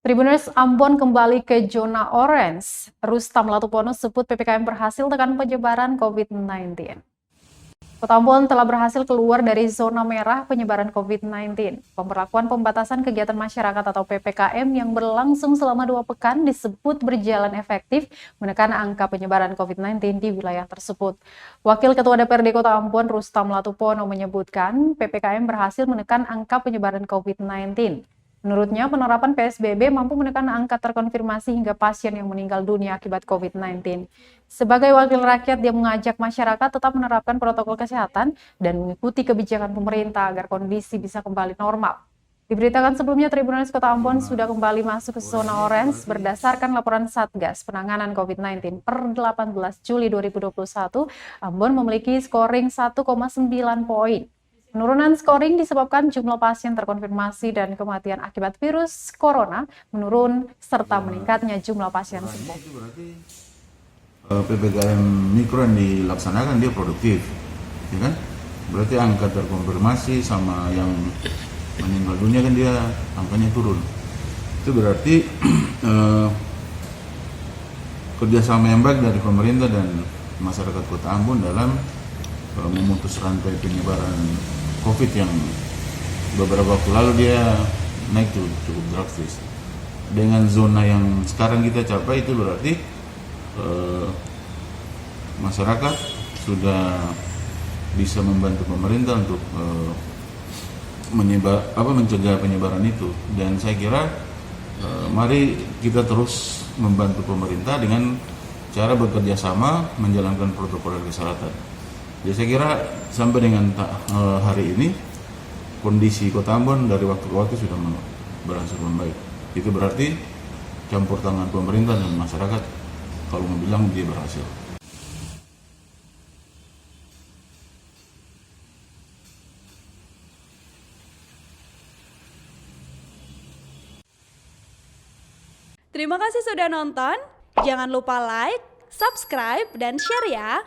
Tribuners Ambon kembali ke zona orange. Rustam Latupono sebut PPKM berhasil tekan penyebaran COVID-19. Kota Ambon telah berhasil keluar dari zona merah penyebaran COVID-19. Pemberlakuan pembatasan kegiatan masyarakat atau PPKM yang berlangsung selama 2 pekan disebut berjalan efektif menekan angka penyebaran COVID-19 di wilayah tersebut. Wakil Ketua DPRD Kota Ambon, Rustam Latupono, menyebutkan PPKM berhasil menekan angka penyebaran COVID-19. Menurutnya, penerapan PSBB mampu menekan angka terkonfirmasi hingga pasien yang meninggal dunia akibat COVID-19. Sebagai wakil rakyat, dia mengajak masyarakat tetap menerapkan protokol kesehatan dan mengikuti kebijakan pemerintah agar kondisi bisa kembali normal. Diberitakan sebelumnya, Tribuners Kota Ambon sudah kembali masuk ke zona orange berdasarkan laporan Satgas Penanganan COVID-19 per 18 Juli 2021, Ambon memiliki scoring 1,9 poin. Penurunan scoring disebabkan jumlah pasien terkonfirmasi dan kematian akibat virus corona menurun serta meningkatnya jumlah pasien sembuh. PPKM mikro yang dilaksanakan dia produktif, ya kan? Berarti angka terkonfirmasi sama yang meninggal dunia kan dia angkanya turun. Itu berarti kerjasama yang baik dari pemerintah dan masyarakat Kota Ambon dalam memutus rantai penyebaran COVID yang beberapa waktu lalu dia naik cukup drastis. Dengan zona yang sekarang kita capai itu berarti masyarakat sudah bisa membantu pemerintah untuk mencegah penyebaran itu. Dan saya kira mari kita terus membantu pemerintah dengan cara bekerja sama menjalankan protokol kesehatan. Jadi saya kira sampai dengan hari ini kondisi Kota Ambon dari waktu ke waktu sudah berangsur membaik. Itu berarti campur tangan pemerintah dan masyarakat kalau mau bilang dia berhasil. Terima kasih sudah nonton. Jangan lupa like, subscribe, dan share ya.